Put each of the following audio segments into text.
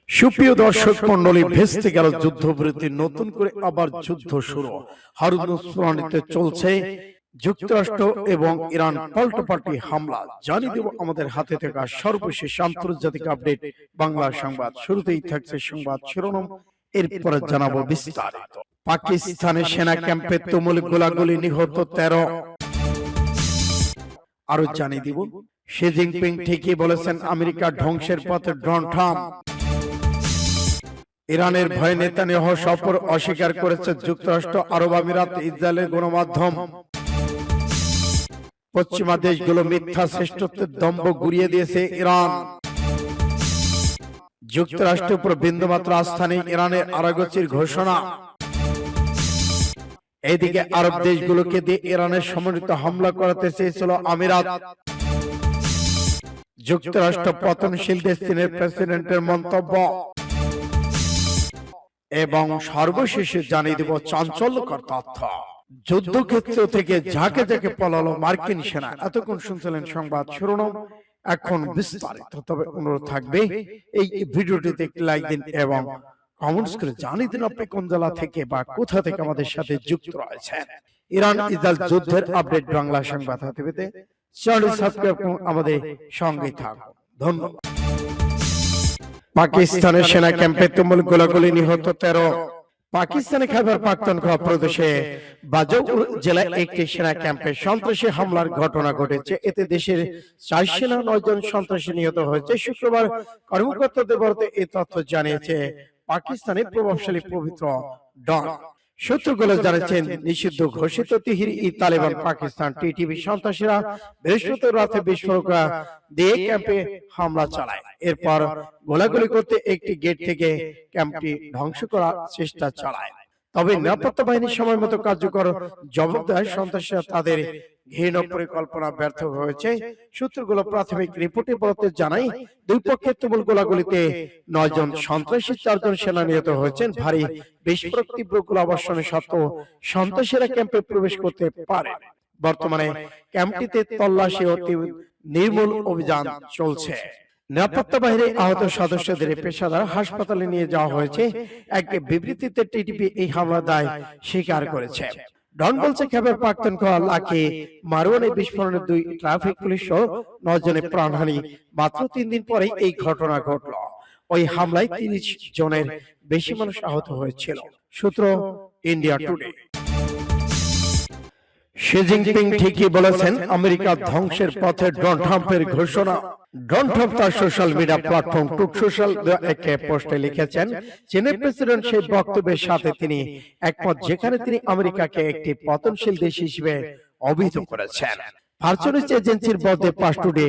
সুপ্রিয় দর্শক মন্ডলী, ভেস্তে গেল যুদ্ধবিরতি, নতুন করে আবার যুদ্ধ শুরু। হরমুজস্ফুরণিতে চলছে যুক্তরাষ্ট্র এবং ইরান পাল্টাপাল্টি হামলা। জানিয়ে দেব আমাদের হাতে থাকা সর্বশেষ আন্তর্জাতিক আপডেট বাংলা সংবাদ। শুরুতেই থাকছে সংবাদ শিরোনাম, এরপরে জানাবো বিস্তারিত। পাকিস্তানের সেনা ক্যাম্পে তুমুল গোলাগুলি, নিহত 13। আরো জানিয়ে দিব, শি জিনপিং ঠিকই বলেছেন আমেরিকা ধ্বংসের পথে ডোনাল্ড ট্রাম্প। ইরানের ভয়ে নেতানিয়াহু সফর অস্বীকার করেছে যুক্তরাষ্ট্র, আরব আমিরাত, ইসরায়েলের গণমাধ্যম। পশ্চিমা দেশগুলো মিথ্যা শ্রেষ্ঠত্বের দম্ভ গুড়িয়ে দিয়েছে ইরান। যুক্তরাষ্ট্রের উপর বিন্দুমাত্র আস্থা নেই ইরানের, আরাগচির ঘোষণা। এদিকে আরব দেশগুলোকে দিয়ে ইরানের সমন্বিত হামলা করাতে চেয়েছিল আমিরাত। যুক্তরাষ্ট্র পতনশীল দেশ চীনের প্রেসিডেন্টের মন্তব্য। এবং সর্বশেষে জানিয়ে দেব চাঞ্চল্যকর তথ্য, যুদ্ধক্ষেত্র থেকে ঝাঁকে ঝাঁকে পলালো মার্কিন সেনা। এতক্ষণ শুনছিলেন সংবাদ শিরোনাম, এখন বিস্তারিত। তবে অনুরোধ থাকবে এই ভিডিওটিতে একটি লাইক দিন এবং কমেন্টস করে জানিয়ে দিন আপনি কোন জেলা থেকে বা কোথা থেকে আমাদের সাথে যুক্ত রয়েছেন। ইরান ইসরায়েল যুদ্ধের আপডেট বাংলা সংবাদ হাতে পেতে চ্যানেল সাবস্ক্রাইব করুন, আমাদের সঙ্গে থাকুন। ধন্যবাদ। পাকিস্তানের সেনা ক্যাম্পে তুমুল গোলাগুলি, নিহত 13। পাকিস্তানের খাইবার পাখতুনখোয়া প্রদেশে বাজৌর জেলায় একটি সেনা ক্যাম্পে সন্ত্রাসী হামলার ঘটনা ঘটেছে। এতে দেশের 4 সেনা 9 জন সন্ত্রাসী নিহত হয়েছে। শুক্রবার কর্মকর্তাদের বরাতে এই তথ্য জানিয়েছে পাকিস্তানের প্রভাবশালী পবিত্র ডন। সূত্রগুলো জানিয়েছেন নিষিদ্ধ ঘোষিত তেহরিক-ই-তালেবান পাকিস্তান টিটিপি সন্ত্রাসীরা বৃহস্পতিবার রাতে বিস্ফোরক দিয়ে ক্যাম্পে হামলা চালায়। এরপর গোলাগুলি করতে একটি গেট থেকে ক্যাম্পটি ধ্বংস করার চেষ্টা চালায়। তবে নিরাপত্তা বাহিনীর সময় মতো কার্যকর জবাব দেয় সন্ত্রাসীরা তাদের ঘৃণ পরিকল্পনা ব্যর্থ হয়েছে। সূত্রগুলো প্রাথমিক রিপোর্টে বলতে জানায়, দুই পক্ষের তুমুল গোলাগুলিতে 9 জন সন্ত্রাসী, 4 জন সেনা নিহত হয়েছেন। ভারী বিস্ফোরক, তীব্র গোলাবর্ষণের সত্ত্বেও সন্ত্রাসীরা ক্যাম্পে প্রবেশ করতে পারে। বর্তমানে ক্যাম্পটিতে তল্লাশি ও নির্মূল অভিযান চলছে। নিরাপত্তা বাহিনীর আহত সদস্যদের পেশাদার হাসপাতালে নিয়ে যাওয়া হয়েছে। এক বিবৃতিতে টিটিপি এই হামলার দায় স্বীকার করেছে। ডন বলছে, খাইবার পাখতুনখোয়া লাকি মারওয়ানে বিস্ফোরণে 2 ট্রাফিক পুলিশ সহ 9 জনের প্রাণহানি। মাত্র 3 দিন পরেই এই ঘটনা ঘটল। ওই হামলায় 30 জনের বেশি মানুষ আহত হয়েছিল। সূত্র ইন্ডিয়া টুডে। শি জিনপিং ঠিকই বলেছেন আমেরিকা ধ্বংসের পথে ডোনাল্ড ট্রাম্পের ঘোষণা। ডোনাল্ড ট্রাম্প তার social media platform truth social একে পোস্টে লিখেছেন, চীনের প্রেসিডেন্ট সেই বক্তব্যের সাথে তিনি একমত যেখানে তিনি আমেরিকাকে একটি পতনশীল দেশ হিসেবে অভিহিত করেছেন। ফার্চুনিস এজেন্সির বরাতে পাস টুডে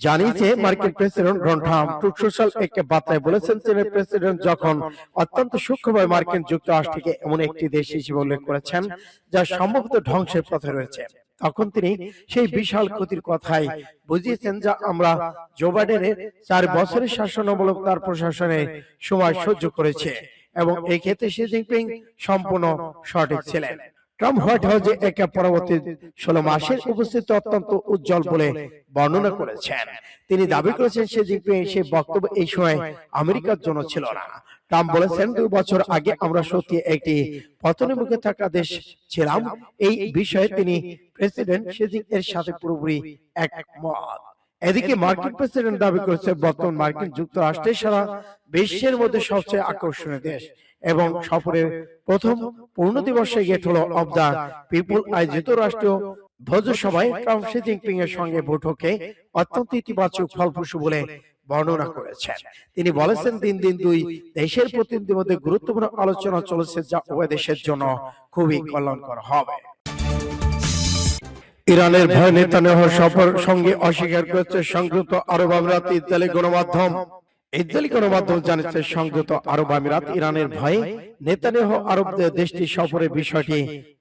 জানিয়েছে মার্কিন president Donald Trump truth social একে বার্তায় বলেছেন, চীনের প্রেসিডেন্ট যখন অত্যন্ত সূক্ষ্মভাবে মার্কিন যুক্তরাষ্ট্রকে এমন একটি দেশ হিসেবে উল্লেখ করেছেন যা সম্ভবত ধ্বংসের পথে রয়েছে, তখন তিনি সেই বিশাল ক্ষতির কথাই বুঝিয়েছেন যা আমরা জো বাইডেনের 4 বছরের শাসনামূলক তার প্রশাসনের সময় সহ্য করেছে। এবং এই ক্ষেত্রে শি জিনপিং সম্পূর্ণ সঠিক ছিলেন। ট্রাম্প হোয়াইট হাউসে একে পরবর্তী 16 মাসের উপস্থিতি অত্যন্ত উজ্জ্বল বলে বর্ণনা করেছেন। তিনি দাবি করেছেন শি জিনপিং সেই বক্তব্য এই সময় আমেরিকার জন্য ছিল না। ট্রাম্প বলেছেন, 2 বছর আগে আমরা সত্যি একটি পতনের মুখে থাকা দেশ ছিলাম। এই বিষয়ে তিনি প্রেসিডেন্ট শি জিনপিং এর সাথে পুরোপুরি একমত। এদিকে মার্কিন প্রেসিডেন্ট দাবি করেছে বর্তমান মার্কিন যুক্তরাষ্ট্রের সারা বিশ্বের মধ্যে সবচেয়ে আকর্ষণীয় দেশ এবং সফরের প্রথম পূর্ণ দিবসে গেট হলো অব দা পিপল আয়োজিত রাষ্ট্রীয় ভোজসভায় ট্রাম্প শি জিনপিং এর সঙ্গে বৈঠকে অত্যন্ত ইতিবাচক ফলপ্রসূ বলে বর্ণনা করেছেন। তিনি বলেছেন, দিন দিন 2 দেশের প্রতিনিধির মধ্যে গুরুত্বপূর্ণ আলোচনা চলছে যা উভয় দেশের জন্য খুবই কল্যাণকর হবে। ইরানের ভয়ে নেতানিয়াহু সফর সঙ্গে অস্বীকার করেছে সংযুক্ত আরব আমিরাত, ইসরায়েলি গণমাধ্যম। ইসরায়েলি গণমাধ্যম জানিয়েছে সংযুক্ত আরব আমিরাত ইরানের ভয়ে নেতানিয়াহু আরব দেশটি সফরের বিষয়টি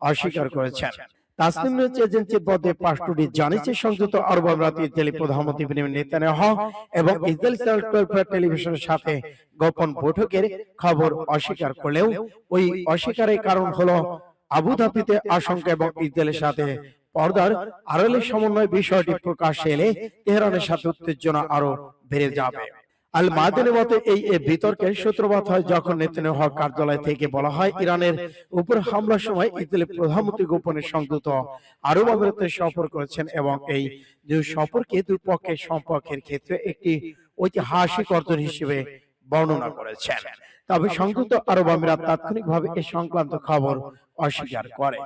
অস্বীকার করেছেন। তাসনিম নিউজ এজেন্সির বরাতে পাস টুডে জানিয়েছে সংযুক্ত আরব আমিরাত ইসরায়েলি প্রধানমন্ত্রী বেনিয়ামিন নেতানিয়াহু এবং ইসরায়েলি চ্যানেল 12 টেলিভিশনের সাথে গোপন বৈঠকের খবর অস্বীকার করলেও ওই অস্বীকারের কারণ হলো আবুধাবিতে আশঙ্কা এবং ইসরায়েলের সাথে পর্দার আড়ালে সমন্বয় বিষয়টি প্রকাশ্যে এলে তেহরানের সাথে উত্তেজনা আরো বেড়ে যাবে। আল মাদিনের মতে এই বিতর্কের সূত্রপাত হয় যখন নেতানিয়াহু কার্যালয় থেকে বলা হয় ইরানের উপর হামলার সময় ইসরায়েলের প্রধানমন্ত্রী গোপনে সংযুক্ত আরব আমিরাতে সফর করেছেন এবং এই দুই সফরকে দুই পক্ষের সম্পর্কের ক্ষেত্রে একটি ঐতিহাসিক অর্জন হিসেবে বর্ণনা করেছেন। তবে সংযুক্ত আরব আমিরাত তাৎক্ষণিকভাবে এই সংক্রান্ত খবর অস্বীকার করে।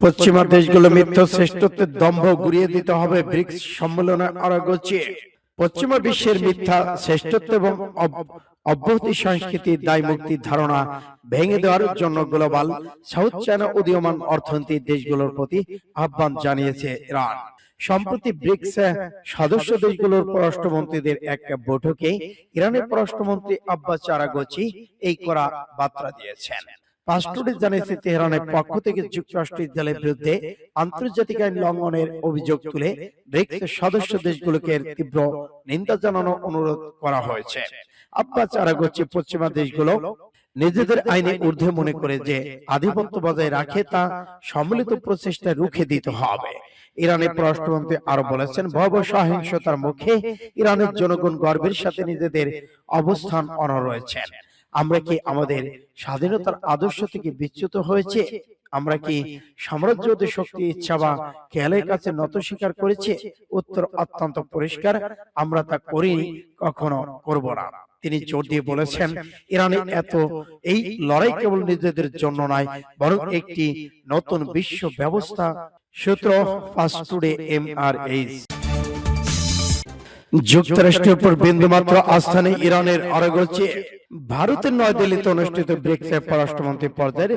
পশ্চিমা দেশগুলো মিথ্যা শ্রেষ্ঠত্বের দম্ভ গুড়িয়ে দিতে হবে ব্রিক্স সম্মেলনে আরোগ্যে। পশ্চিমা বিশ্বের মিথ্যা শ্রেষ্ঠত্ব এবং অব্যাহতি সংস্কৃতির দায় মুক্তির ধারণা ভেঙে দেওয়ার জন্য গ্লোবাল সাউথ চায়না উদীয়মান অর্থনৈতিক দেশগুলোর প্রতি আহ্বান জানিয়েছে ইরান। সম্প্রতি ব্রিক্স সদস্য দেশগুলোর পররাষ্ট্রমন্ত্রীদের এক বৈঠকে ইরানের পররাষ্ট্রমন্ত্রী আব্বাস আরাগচি এই কড়া বার্তা দিয়েছেন। পাঁচটুডে জানিয়েছে তেহরানের পক্ষ থেকে যুক্তরাষ্ট্র ইসরায়েলের বিরুদ্ধে আন্তর্জাতিক আইন লঙ্ঘনের অভিযোগ তুলে ব্রিক্স সদস্য দেশগুলোকে তীব্র নিন্দা জানানোর অনুরোধ করা হয়েছে। আব্বাস আরাগচি পশ্চিমা দেশগুলো নিজেদের আইনে ঊর্ধ্বে মনে করে যে আধিপত্য বজায় রাখে তা সম্মিলিত প্রচেষ্টায় রুখে দিতে হবে। ইরানের পররাষ্ট্রমন্ত্রী আরো বলেছেন, ভয়াবহ সহিংসতার মুখে ইরানের জনগণ গর্বের সাথে নিজেদের অবস্থান অনড় রয়েছেন। আমরা কি আমাদের স্বাধীনতার আদর্শ থেকে বিচ্যুত হয়েছে? আমরা কি সাম্রাজ্যবাদী শক্তি ইচ্ছা বা খেয়ালের কাছে নত স্বীকার করেছে? উত্তর অত্যন্ত পরিষ্কার, আমরা তা করিনি, কখনো করব না। তিনি জোর দিয়ে বলেছেন, ইরানের এই লড়াই কেবল নিজেদের জন্য নয়, বরং একটি নতুন বিশ্ব ব্যবস্থা। সূত্র ফাস্ট টুডে MRH। যুক্তরাষ্ট্রের উপর বিন্দুমাত্র আস্থা নেই ইরানের আরাগচি। ভারতের নয়াদিল্লিতে অনুষ্ঠিত ব্রিক্সের পররাষ্ট্রমন্ত্রী পর্যায়ের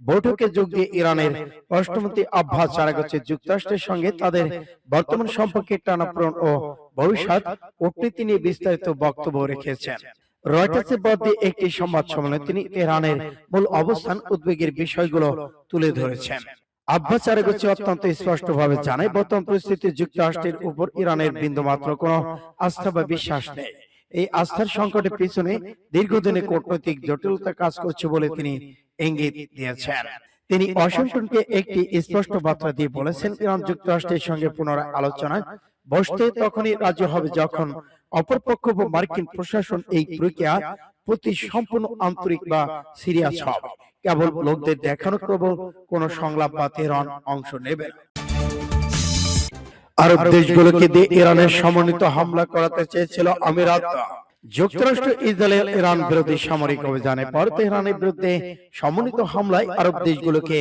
বৈঠকে যোগ দিয়ে ইরানের পররাষ্ট্রমন্ত্রী আব্বাস আরাগচি যুক্তরাষ্ট্রের সঙ্গে তাদের বর্তমান সম্পর্কের টানাপোড়েন ও ভবিষ্যৎ কূটনীতি নিয়ে বিস্তারিত বক্তব্য রেখেছেন। রয়টার্সের বরাদ্দে একটি সংবাদ সম্মেলনে তিনি তেহরানের মূল অবস্থান, উদ্বেগের বিষয়গুলো তুলে ধরেছেন। আব্বাস আরাগচি অত্যন্ত স্পষ্টভাবে জানায়, বর্তমান পরিস্থিতি যুক্তরাষ্ট্রের উপর ইরানের বিন্দুমাত্র কোনো আস্থা বা বিশ্বাস নেই। এই আস্থার সংকটের পিছনে দীর্ঘদিনের কূটনৈতিক জটিলতা কাজ করছে বলে তিনি ইঙ্গিত দিয়েছেন। তিনি ওয়াশিংটনকে একটি স্পষ্ট বার্তা দিয়ে বলেছেন, ইরান যুক্তরাষ্ট্রের সঙ্গে পুনরায় আলোচনায় বসতে তখনই রাজি হবে যখন অপরপক্ষ বা মার্কিন প্রশাসন এই প্রক্রিয়া প্রতি সম্পূর্ণ আন্তরিক বা সিরিয়াস হবে। কেবল লোকদের দেখানো কেবল কোন সংলাপ বা তেহরান অংশ নেবে না। আরব দেশগুলোকে দিয়ে ইরানের সমন্বিত হামলা করাতে চেয়েছিল আমিরাত। যুক্তরাষ্ট্র ইসরায়েল ইরান বিরোধী সামরিক অভিযানের পর তেহরানের বিরুদ্ধে সমন্বিত হামলায় আরব দেশগুলোকে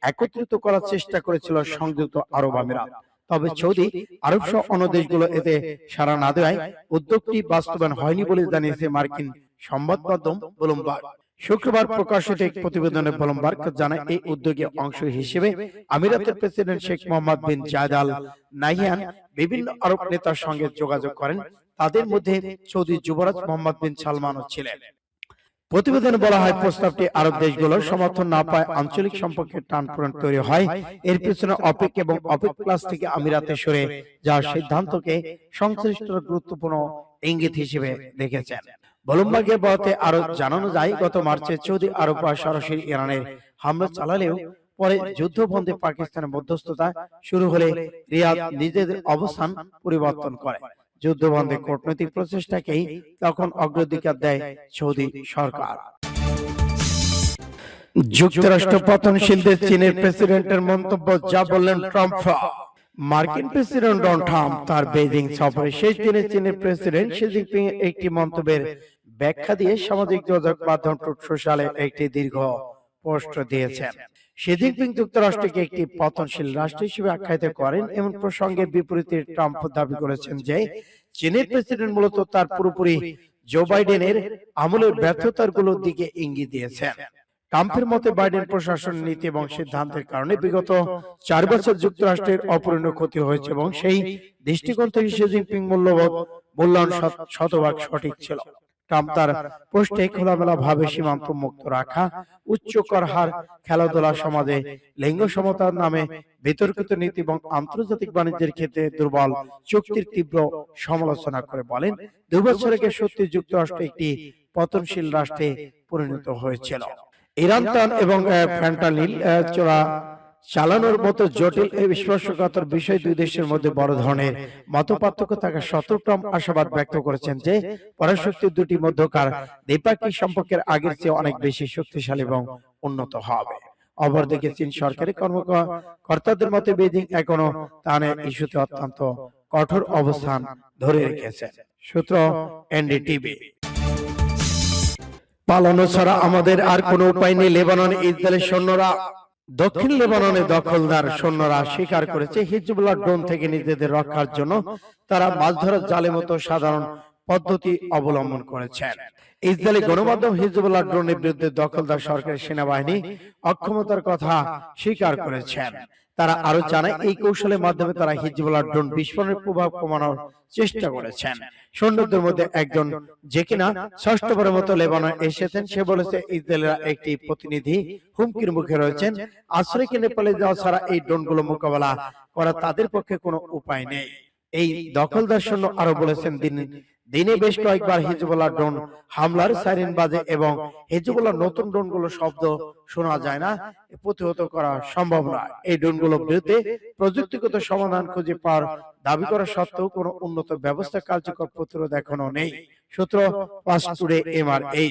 একত্রিত করার চেষ্টা করেছিল সংযুক্ত আরব আমিরাত। তবে সৌদি আরব সহ অন্য দেশগুলো এতে সাড়া না দেওয়ায় উদ্যোগটি বাস্তবায়ন হয়নি বলে জানিয়েছে মার্কিন সংবাদ মাধ্যম ব্লুমবার্গ। শুক্রবার প্রকাশিত এক প্রতিবেদনে ব্লুমবার্গ জানায়, এই উদ্যোগের অংশ হিসেবে আমিরাতের প্রেসিডেন্ট শেখ মোহাম্মদ বিন জায়েদ আল নাহয়ান বিভিন্ন আরব নেতার সঙ্গে যোগাযোগ করেন। তাদের মধ্যে সৌদি যুবরাজ মোহাম্মদ বিন সালমানও ছিলেন। প্রতিবেদনে বলা হয়, প্রস্তাবটি আরব দেশগুলোর সমর্থন না পায় আঞ্চলিক সম্পর্কের টানপোড়েন তৈরি হয়। এর পিছনে অপেক এবং অপেক প্লাস থেকে আমিরাতে সরে যাওয়ার সিদ্ধান্তকে সংশ্লিষ্ট গুরুত্বপূর্ণ ইঙ্গিত হিসেবে দেখেছেন। ব্লুমবার্গের বরাতে আরো জানানো যায়, গত মার্চে সৌদি আরব সরাসরি ইরানের হামলা চালালেও পরে যুদ্ধবন্ধে পাকিস্তানের মধ্যস্থতা শুরু হলে রিয়াদ নিজেদের অবস্থান পরিবর্তন করে। যুদ্ধবন্ধে কূটনৈতিক প্রচেষ্টাকেই তখন অগ্রাধিকার দেয় সৌদি সরকার। যুক্তরাষ্ট্র পতনশীল দেশ চীনের প্রেসিডেন্টের মন্তব্য, যা বললেন ট্রাম্প। মার্কিন প্রেসিডেন্ট ডোনাল্ড ট্রাম্প তার বেজিং সফরের শেষ দিনে চীনের প্রেসিডেন্ট শি জিনপিং একটি মন্তব্যের ব্যাখ্যা দিয়ে সামাজিক যোগাযোগ মাধ্যম ট্রুথ সোশ্যালে একটি দীর্ঘ পোস্ট দিয়েছেন। শি জিনপিং যুক্তরাষ্ট্রকে একটি পতনশীল রাষ্ট্র হিসেবে আখ্যায়িত করেন। এমন প্রসঙ্গের বিপরীতে ট্রাম্প দাবি করেছেন যে চীনের প্রেসিডেন্ট মূলত তার পুরোপুরি জো বাইডেনের আমলের ব্যর্থতার গুলোর দিকে ইঙ্গিত দিয়েছেন। ট্রাম্পের মতে বাইডেন প্রশাসনের নীতি এবং সিদ্ধান্তের কারণে বিগত 4 বছর যুক্তরাষ্ট্রের অপূরণীয় ক্ষতি হয়েছে এবং সেই দৃষ্টিকোণ থেকে শি জিনপিং মূল্যায়ন শতভাগ সঠিক ছিল। ট্রাম্প তার পোস্টে খোলামেলা ভাবে সীমান্ত মুক্ত রাখা, উচ্চ কর হার, খেলাধুলা, সমাজে লিঙ্গ সমতার নামে বিতর্কিত নীতি এবং আন্তর্জাতিক বাণিজ্যের ক্ষেত্রে দুর্বল চুক্তির তীব্র সমালোচনা করে বলেন, 2 বছর আগে সত্যি যুক্তরাষ্ট্র একটি পতনশীল রাষ্ট্রে পরিণত হয়েছিল। ইরান তেল এবং ফ্যান্টানিল চালানোর মতো জটিল এই স্পর্শকাতর বিষয় দুই দেশের মধ্যে বড় ধরনের মতপার্থক্য থাকা সত্ত্বেও ট্রাম্প আশাবাদ ব্যক্ত করেছেন যে পরাশক্তির দুটি মধ্যকার দ্বিপাক্ষিক সম্পর্কের আগের চেয়ে অনেক বেশি শক্তিশালী এবং উন্নত হবে। অপরদিকে চীন সরকারি কর্মকর্তাদের মতে বেজিং এখনো তানের ইস্যুতে অত্যন্ত কঠোর অবস্থান ধরে রেখেছে। সূত্র এনডিটিভি। পালানো ছাড়া আমাদের আর কোনো উপায় নেই। লেবাননে ইসরায়েলের সৈন্যরা দক্ষিণ লেবাননে দখলদার সৈন্যরা স্বীকার করেছে হিজবুল্লাহ ড্রোন থেকে নিজেদের রক্ষার জন্য তারা মাছ ধরার জালের মতো সাধারণ পদ্ধতি অবলম্বন করেছেন। ইসরায়েলি গণমাধ্যম হিজবুল্লাহ ড্রোনের বিরুদ্ধে দখলদার সরকারি সেনাবাহিনী অক্ষমতার কথা স্বীকার করেছেন। তারা আরো জানায় এই কৌশলের মাধ্যমে তারা হিজবুল্লাহ ড্রোন বিস্ফোরণের প্রভাব কমানোর চেষ্টা করেছেন। সৈন্যদের মধ্যে একজন যে কিনা ষষ্ঠবারের মতো লেবাননে এসেছেন, সে বলেছে ইসরায়েলের একটি প্রতিনিধি হুমকির মুখে রয়েছেন। আশ্রয় কেন্দ্রে পালিয়ে যাওয়া ছাড়া এই ড্রোনগুলো মোকাবেলা করা তাদের পক্ষে কোনো উপায় নেই। এই দখলদার সৈন্য আরো বলেছেন দিনে বেশ কয়েকবার হিজবুল্লাহ ড্রোন হামলার সাইরেন বাজে এবং হিজবুল্লাহ নতুন ড্রোনগুলো শব্দ শোনা যায় না, প্রতিহত করা সম্ভব নয়। এই ড্রোনগুলোর বিরুদ্ধে প্রযুক্তিগত সমাধান খুঁজে পাওয়ার দাবি করা সত্ত্বেও কোনো উন্নত ব্যবস্থা কার্যকর প্রতিরোধ এখনো নেই। সূত্র ফাস্ট টুডে এমআরএ।